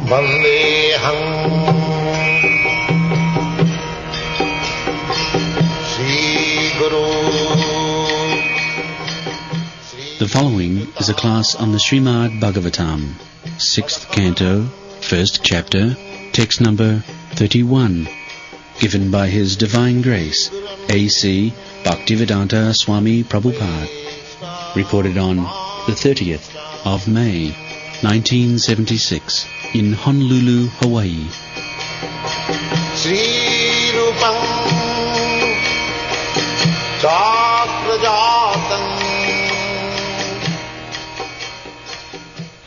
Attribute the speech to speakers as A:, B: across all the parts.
A: Vandeham Sri Guru.
B: The following is a class on the Srimad Bhagavatam, 6th Canto, 1st Chapter, text number 31, given by His Divine Grace, A.C. Bhaktivedanta Swami Prabhupada, recorded on the 30th of May, 1976, in Honolulu, Hawaii.
A: Sri Rupam Chakrajatam.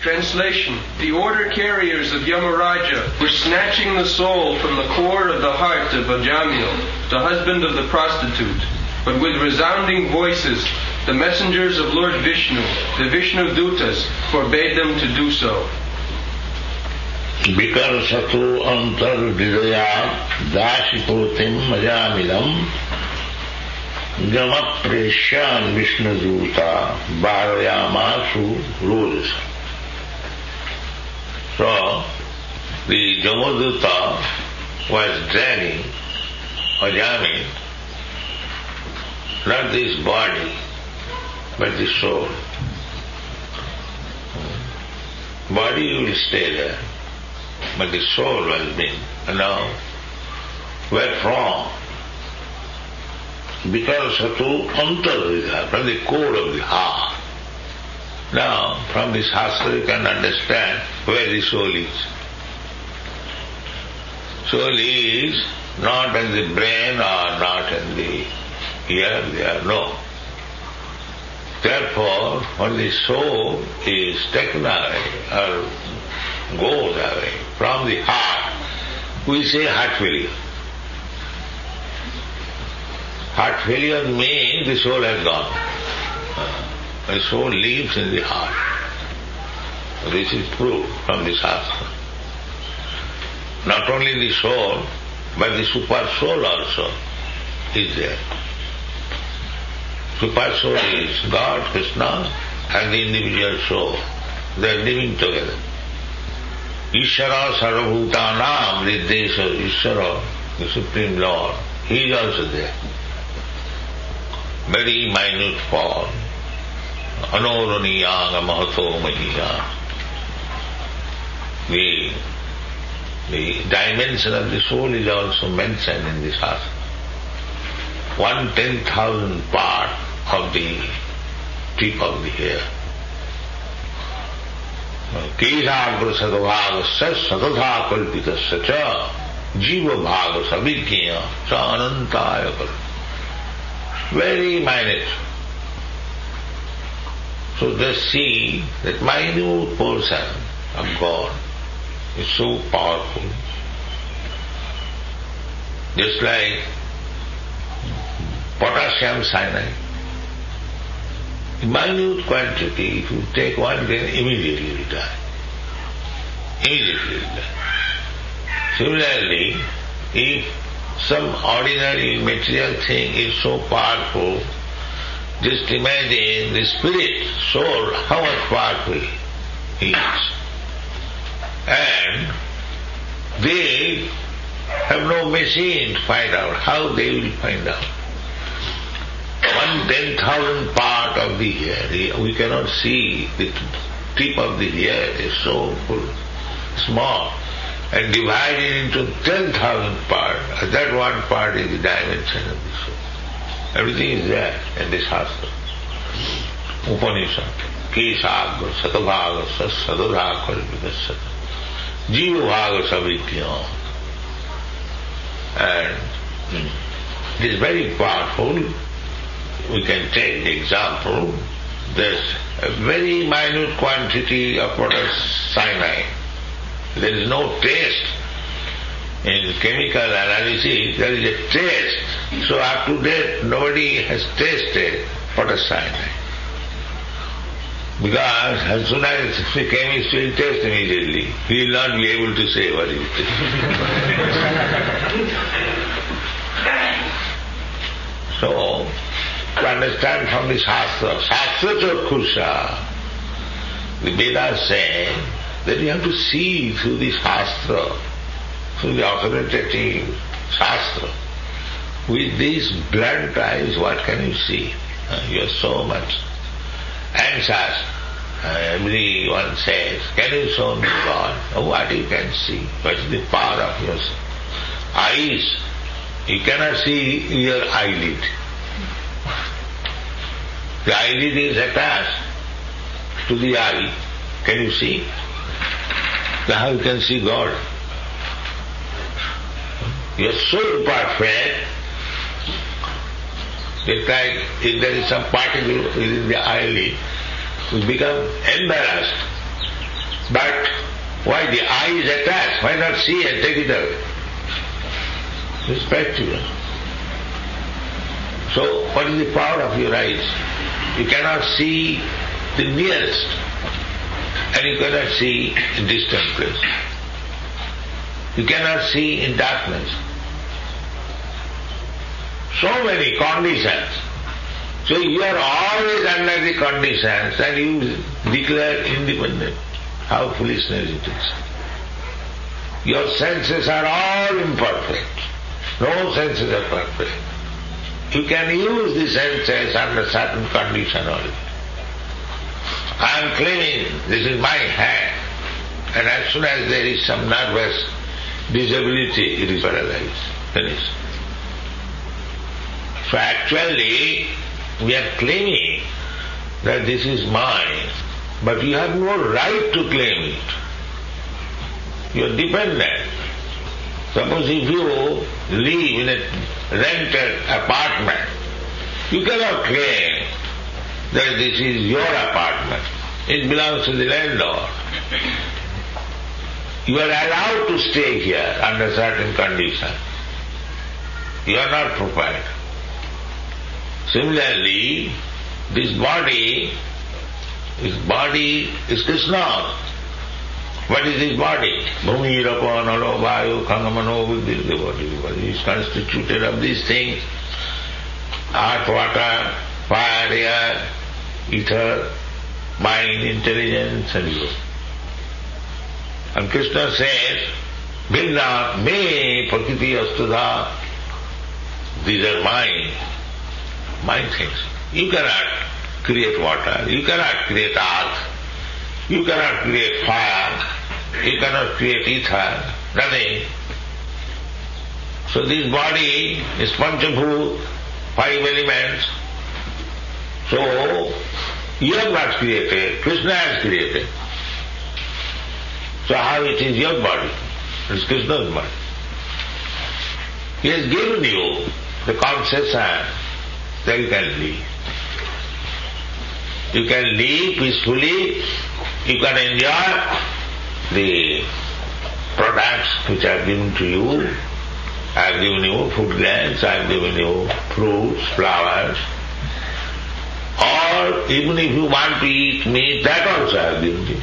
C: Translation. The order carriers of Yamaraja were snatching the soul from the core of the heart of Ajamila, the husband of the prostitute. But with resounding voices, the messengers of Lord Visnu, the Visnudutas, forbade them to do so.
D: Vikarsatu antar hridayat dasipotim ajamilam jamapresyan Visnuduta bharayamasu rodasa. So, the Jamaduta was dragging Ajamila, not this body, but the soul. Body will stay there, but the soul has been. And now, where from? Because Satu Antarhridaya, from the core of the heart. Now, from this Shastra you can understand where the soul is. Soul is not in the brain or not in the here, there, no. Therefore, when the soul is taken away or goes away from the heart, we say heart failure. Heart failure means the soul has gone. The soul lives in the heart. This is proved from the Shastra. Not only the soul, but the super soul also is there. Super soul is God, Krishna, and the individual soul. They are living together. Ishara Sarvabhutanam, the Desha Ishara, the Supreme Lord, He is also there. Very minute form. Anoraniyanga Mahato Mahiya. The dimension of the soul is also mentioned in this Shastra. 1/10,000 part of the tip of the hair. Kesagra sadavagasa sadatha kalpitasya cha jiva bhaga savikya cha anantaya kal. Very minute. So just see that minute portion of God is so powerful. Just like potassium cyanide. In minute quantity, if you take one grain, immediately you die. Immediately you die. Similarly, if some ordinary material thing is so powerful, just imagine the spirit, soul, how much powerful he is. And they have no machine to find out. How they will find out? 1/10,000 part of the hair. We cannot see the tip of the hair is so small. And divided into 10,000 parts. That one part is the dimension of the soul. Everything is there in this Shastra. Upanishad. Kesagra satavaga sadadha kalpitasya jiva bhaga savikya. And it is very powerful. We can take the example. There's a very minute quantity of potassium cyanide. There is no taste. In chemical analysis, there is a taste. So up to date, nobody has tasted potassium cyanide. Because as soon as the chemist will taste immediately, he will not be able to say what it is. So, to understand from the Shastra, Shastra Chakshusa, the Vedas say then you have to see through the Shastra, through the authoritative Shastra. With these blunt eyes, what can you see? You are so much anxious. Everyone says, can you show me God? What you can see? What is the power of your eyes? You cannot see your eyelid. The eyelid is attached to the eye. Can you see? How you can see God? You are so perfect. It's like if there is some particle within the eyelid, you become embarrassed. But why the eye is attached? Why not see and take it away? It's practical. So what is the power of your eyes? You cannot see the nearest, and you cannot see in distant place. You cannot see in darkness. So many conditions. So you are always under the conditions and you declare independent. How foolishness it is. Your senses are all imperfect. No senses are perfect. You can use the senses under certain condition only. I am claiming this is my hand, and as soon as there is some nervous disability, it is paralyzed. Finished. So actually, we are claiming that this is mine, but you have no right to claim it. You are dependent. Suppose if you live in a rented apartment, you cannot claim that this is your apartment. It belongs to the landlord. You are allowed to stay here under certain conditions. You are not proprietor. Similarly, this body is Krishna. What is this body? Bhumi, Rapa, Nalo, Vayu, Khangamano, Buddhi, the body is constituted of these things. Earth, water, fire, air, ether, mind, intelligence, and you. And Krishna says, Bhinna me prakriti astudha. These are mine things. You cannot create water, you cannot create earth, you cannot create fire, you cannot create ether, nothing. So this body is Panchabhut, 5 elements. So you have not created, Krishna has created. So how it is your body? It is Krishna's body. He has given you the concession that you can live. You can live peacefully, you can enjoy the products which I have given to you. I have given you food grains, I have given you fruits, flowers. Or even if you want to eat meat, that also I have given you.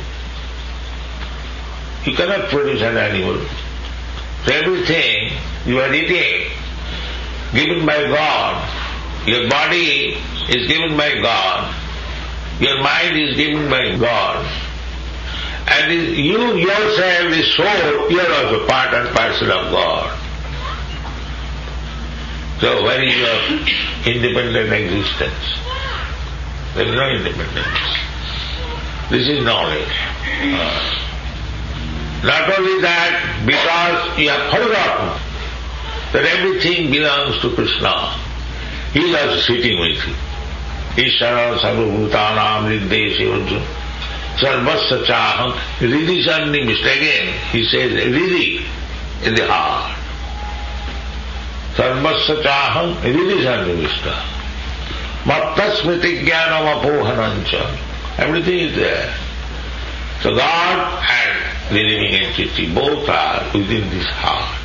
D: You cannot produce an animal. So everything you are eating, given by God. Your body is given by God. Your mind is given by God. And you yourself, the soul, you are also part and parcel of God. So where is your independent existence? There is no independence. This is knowledge. Not only that, because you have forgotten that everything belongs to Krishna. He is also sitting with you. Ishara sarvabhutanam riddesi arjuna sarvasya chaham resounding. Again, he says ridi in the heart. Sarvasya chaham resounding. Matta smriti jnanam apohanancha. Everything is there. So God and the living entity both are within this heart.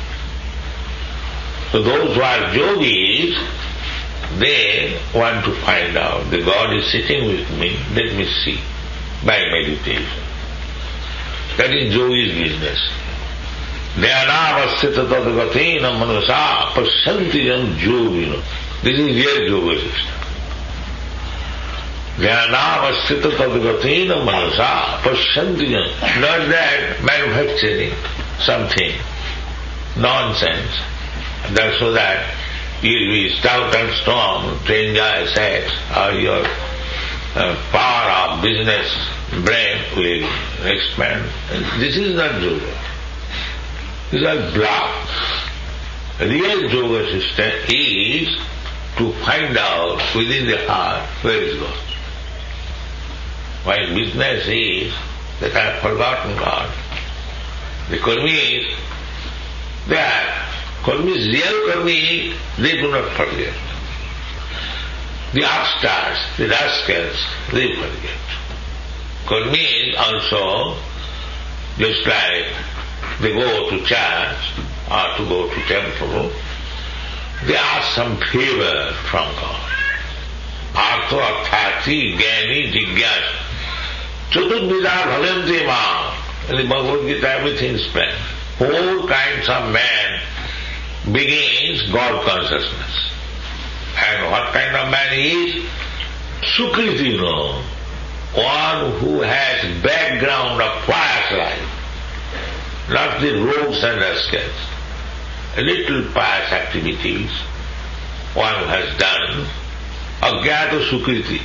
D: So those who are yogis, they want to find out that God is sitting with me, let me see, by meditation. That is yogi's business. Dhyana-avasthita tadagatina manasa pasyanti jan yogino. This is their yoga system. Jnanamastita tadgatina manasa pasyanti. Not that manufacturing something, nonsense. That's so that you'll be stout and strong to enjoy sex, or your power of business brain will expand. This is not yoga. This is a block. Real yoga system is to find out within the heart where is God. My business is that I have forgotten God. The karmis, real karmis, they do not forget. The upstarts, the rascals, they forget. Karmis also, just like they go to church or to go to temple, they ask some favor from God. Artho arthati gyani jigyas Chaturvida bhajanti ma. In the Bhagavad Gita everything is explained. 4 kinds of man begins God consciousness. And what kind of man is? Sukritino, one who has background of pious life, not the rogues and rascals. A little pious activities one has done, Ajnata Sukriti.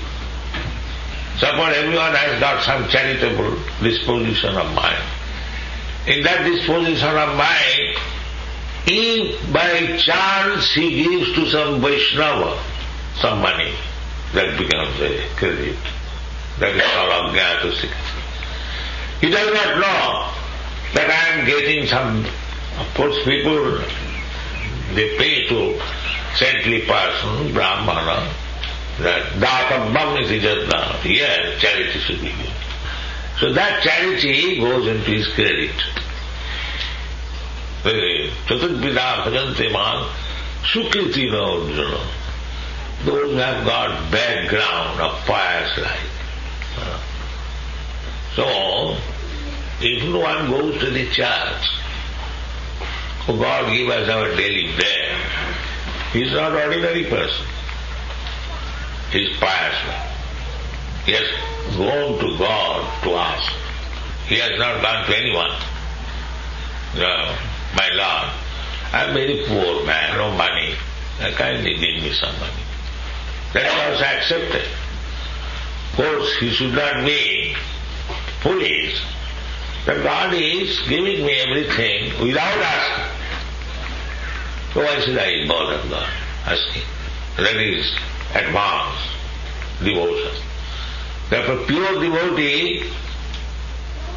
D: Suppose everyone has got some charitable disposition of mind. In that disposition of mind, if by chance he gives to some Vaishnava some money, that becomes a credit. That is called Ajnata Sukriti. He does not know that I am getting some, of course people, they pay to saintly person, Brahmana, that Databam is just now. Yes, charity should be given. So that charity goes into his credit. Chaturvida bhajante man sukriti no Arjuna. Those who have got background of pious life. So, if no one goes to the church, oh God give us our daily bread, he is not an ordinary person. He is pious. He has gone to God to ask. He has not gone to anyone. No, my Lord, I am very poor man, no money. Kindly give me some money. That is also accepted. Of course, he should not be foolish. That God is giving me everything without asking. So why should I bother God asking? That is advanced devotion. Therefore, pure devotee,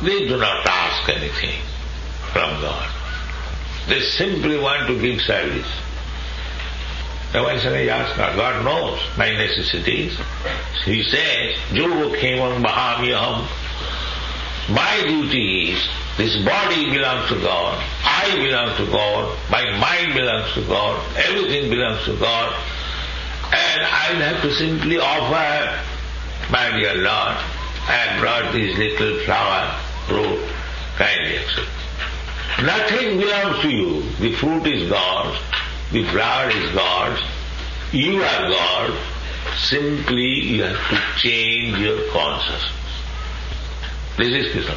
D: they do not ask anything from God. They simply want to give service. Now why should I ask God? God knows my necessities. He says, Jo khemam mahamyaham. My duty is, this body belongs to God, I belong to God, my mind belongs to God, everything belongs to God, and I will have to simply offer, my dear Lord, I have brought this little flower, fruit, kindly accept. Nothing belongs to you. The fruit is God's, the flower is God's, you are God, simply you have to change your consciousness. This is Krishna.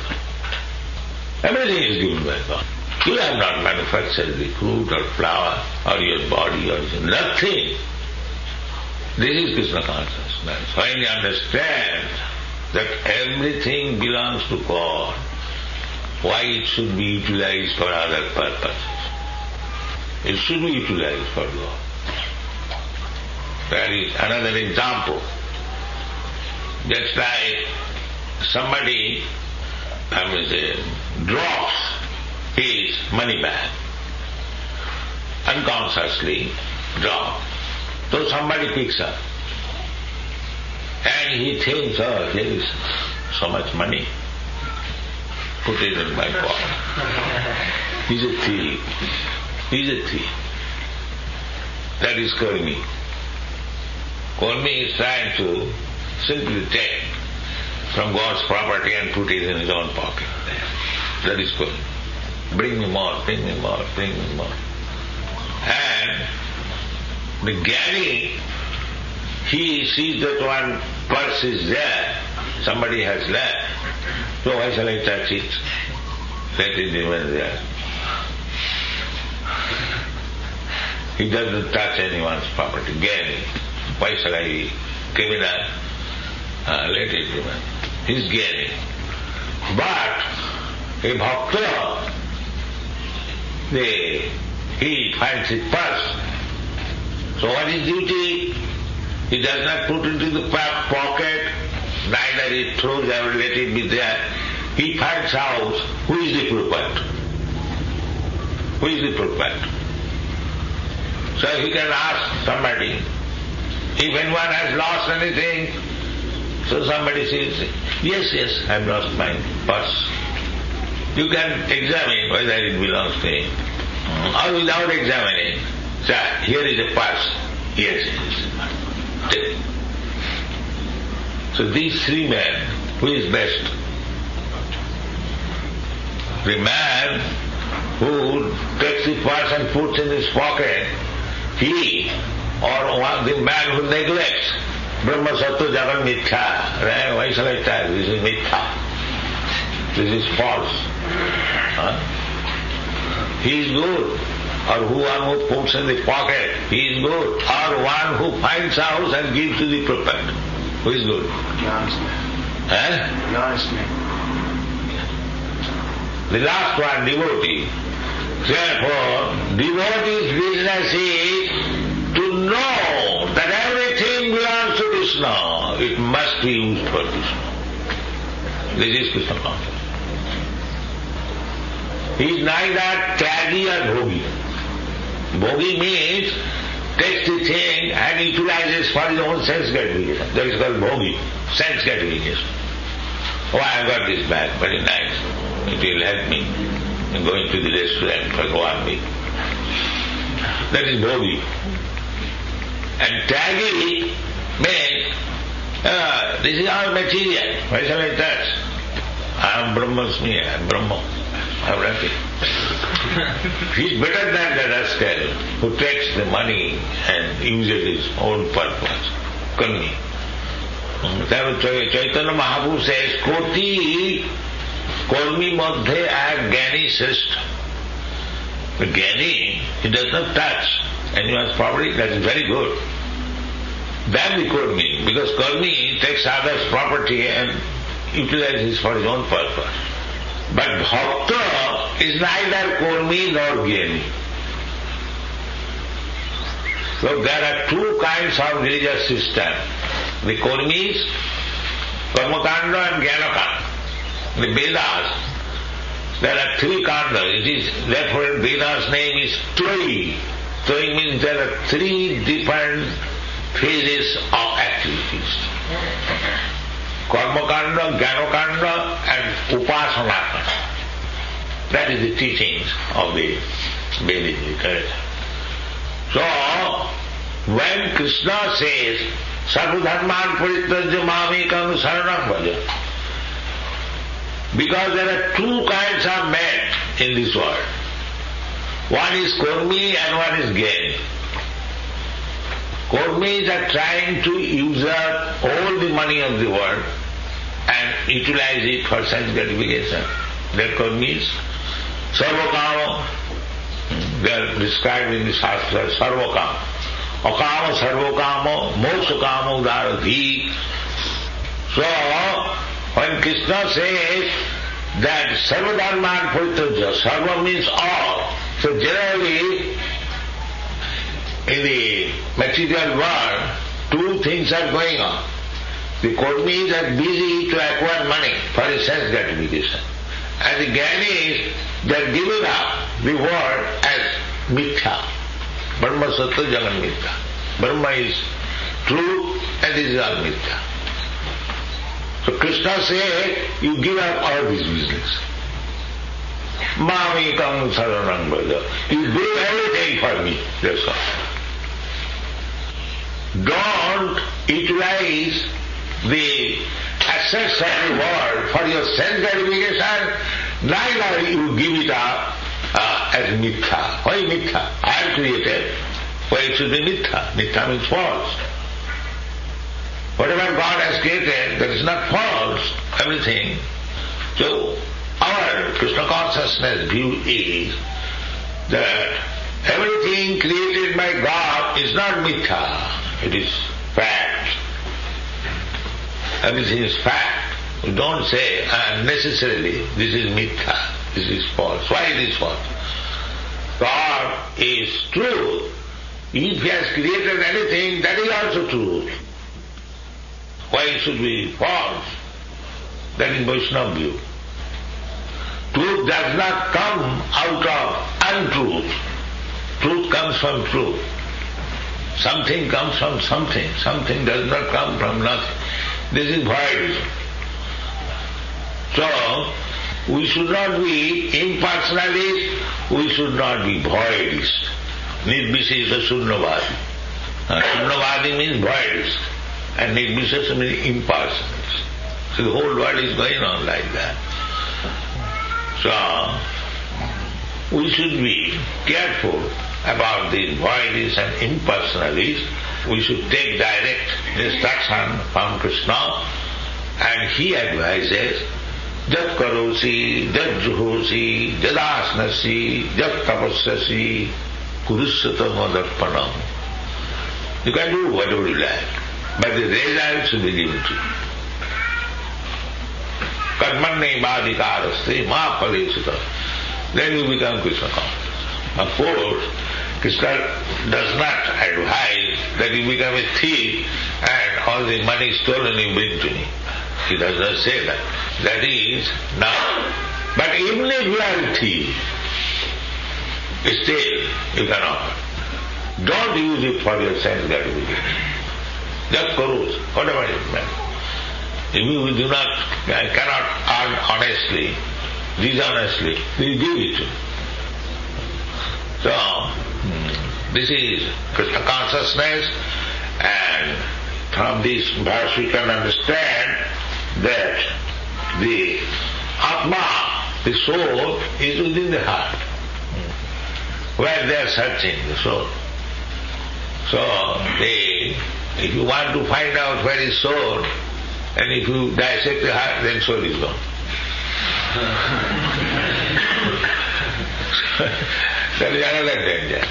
D: Everything is given by God. You have not manufactured the fruit or flower or your body or nothing. This is Krishna consciousness. When you understand that everything belongs to God, why it should be utilized for other purposes? It should be utilized for God. There is another example. Just like somebody drops his money bag, unconsciously drops. So somebody picks up and he thinks, oh, here is so much money, put it in my pocket. He's a thief. He's a thief. That is Karmi. Karmi is trying to simply take from God's property and put it in his own pocket. That is good. Bring me more, bring me more, bring me more. And the Jnani, he sees that one purse is there, somebody has left, so why shall I touch it? Let it remain there. He doesn't touch anyone's property, gaining. Why shall I give it up? Let it remain. He's gaining. But a bhakta, he finds his purse. So what is duty? He does not put it into the pocket, neither he throws away, let it be there. He finds out who is the proprietor. Who is the proprietor? So he can ask somebody, if anyone has lost anything, so somebody says, yes, I have lost my purse. You can examine whether it belongs to him. Or without examining, sir, here is a purse. Yes, it is. Take. So these three men, who is best? The man who takes the purse and puts in his pocket, he, or the man who neglects, Brahma Sattva Jagan Mithya. Why shall I tell? This is Mithya. This is false. He is good. Or one who puts in the pocket, he is good. Or one who finds a house and gives to the proprietor. Who is good?
E: The honest man. The honest man.
D: The last one, devotee. Therefore, devotee's business is to know that everything belongs to Krishna. It must be used for Krishna. This is Krishna consciousness. He is neither tyagi or bhogi. Bhogi means takes the thing and utilizes for his own sense gratification. That is called bhogi, sense gratification. Oh, I have got this bag, very nice. It will help me in going to the restaurant for 1 week. That is bhogi. And tyagi means, this is all material. Why shall I touch? I am Brahmasmi, I am Brahma. I am nothing. He is better than the rascal who takes the money and uses his own purpose. Karmi. Chaitanya Mahaprabhu says, Koti Kormi Madhe a Gyani Srishta. The Gyani, he does not touch anyone's property, that is very good. Than the Kormi, because Kormi takes others' property and utilizes for his own purpose. But Bhakta is neither Kormi nor Gyani. So there are two kinds of religious system. The Kormis, Karmakanda and Jnanakanda. The Vedas, there are three kandas. It is, therefore Veda's name is Troyi. Troyi means there are three different phases of activities. Karmakanda, Jnanakanda and Upasanakanda. That is the teachings of the Vedic literature. So, when Krishna says, Sarvadharman Parityajya Mamekam Saranam Bhaja, because there are two kinds of men in this world. One is Kormi and one is Gyani. Kormis are trying to usurp all the money of the world and utilize it for sense gratification. They are Kormis. Sarvakama, they are described in the Shastra, Sarvakama. Akama, Sarvakama, Moksakama, Udaradhi. So, when Krishna says that Sarvadharman Parityajya, Sarva means all. So generally, in the material world, two things are going on. The Kormis are busy to acquire money for his sense gratification. And the Jnanis, they are giving up the world as mithya. Brahma Sattva Jagan Mithya. Brahma is true and this is all mithya. So Krishna said, you give up all this business. Mamekam saranam bhaja. You do everything for me. That's all. Don't utilize the assets of the world for your sense gratification, neither you give it up as mithya. Why mithya? I have created. Why it should be mithya? Mithya means false. Whatever God has created, that is not false, everything. So our Krishna consciousness view is that everything created by God is not mithya, it is fact. Everything is fact. We don't say unnecessarily this is mithya, this is false. Why it is false? God is truth. If He has created anything, that is also truth. Why it should be false? That is Vaishnava view. Truth does not come out of untruth. Truth comes from truth. Something comes from something. Something does not come from nothing. This is voidism. So, we should not be impersonalist, we should not be voidist. Nirvishesha Sunnavadi. Sunnavadi means voidist, and Nirvishesha means impersonalist. So the whole world is going on like that. So, we should be careful about these voidists and impersonalists. We should take direct instruction from Krishna, and He advises Jat karosi, jat juhosi, jat asnasi, jat tapasyasi, kurusyata madarpanam. You can do whatever you like, but the result should be given to you. Karmanne badikaraste ma palesita. Then you become Krishna conscious. Of course, Krishna does not advise that you become a thief and all the money stolen you bring to me. He does not say that. That is now. But even if you are a thief, still you cannot. Don't use it for your sense gratification. Just peruse, whatever it may. If you do not, cannot earn honestly, dishonestly, we give it to you. So, this is Krishna consciousness, and from this verse we can understand that the Atma, the soul, is within the heart, where they are searching the soul. So, if you want to find out where is soul, and if you dissect the heart, then soul is gone. That is another danger.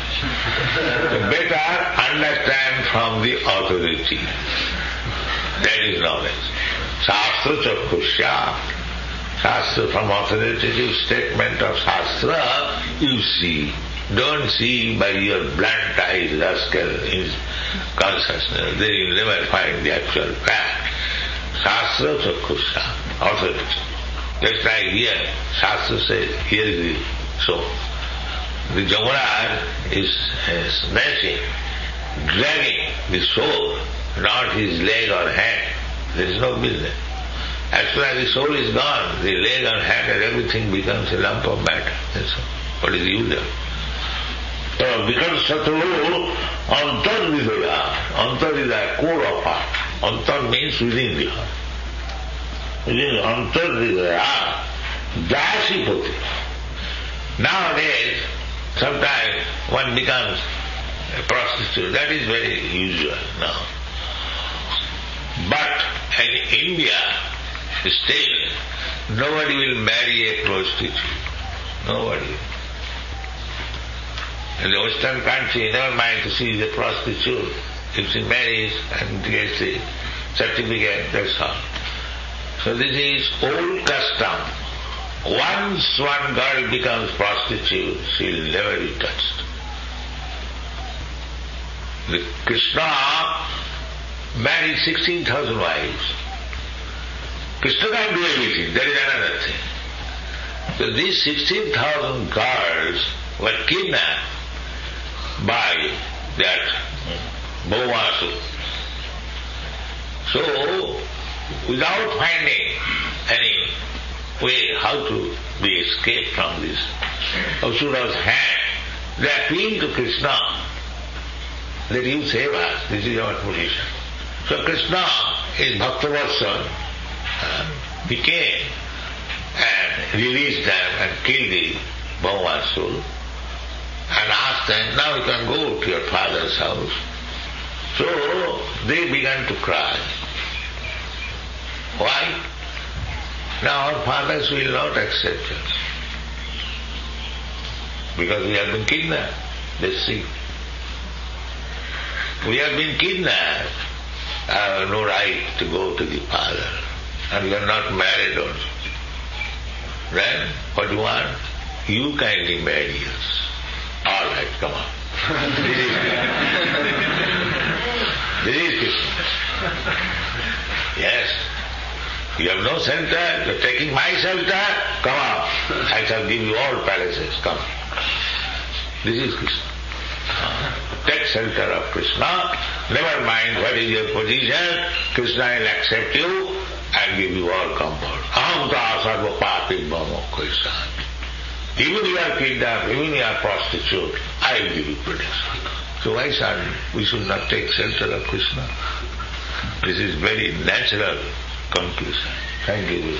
D: So better understand from the authority. That is knowledge. Shastra chakhusya. Shastra, from authoritative statement of Shastra, you see. Don't see by your blunt eyes, rascal, in consciousness. Then you will never find the actual fact. Shastra chakhusya, authority. Just like here, Shastra says, here is the soul. The Yamaraja is snatching, dragging the soul, not his leg or hand. There is no business. As soon as the soul is gone, the leg or hand and everything becomes a lump of matter. That's all. What is the use of it? So, because Satru, Antar Vidya, Antar is the core of heart. Antar means within the heart. Within Antar Vidya, Dasipati. Nowadays, sometimes one becomes a prostitute. That is very usual now. But in India, still, nobody will marry a prostitute. Nobody. In the Western country, never mind to see the prostitute. If she marries and gets the certificate, that's all. So this is old custom. Once one girl becomes prostitute, she will never be touched. The Krishna married 16,000 wives. Krishna can't do everything, that is another thing. So these 16,000 girls were kidnapped by that Bhavasu. So, without finding any way how to be escaped from this Asura's hand, they appealed to Krishna that you save us, this is our position. So Krishna is Bhaktavatsal. He came and released them and killed the Bhavasu and asked them, now you can go to your father's house. So they began to cry. Why? Now our fathers will not accept us. Because we have been kidnapped. Let's see. We have been kidnapped. I have no right to go to the father. And we are not married also. Then, what do you want? You kindly marry us. All right, come on. This is Krishna. Yes. You have no shelter. You are taking my shelter. Come on. I shall give you all palaces. Come. This is Krishna. Take shelter of Krishna. Never mind what is your position. Krishna will accept you and give you all comfort. Aham ta sarva papi Krishna. Even you are kidnapped, even you are prostitute, I will give you protection. So why we should not take shelter of Krishna? This is very natural conclusion. Thank you.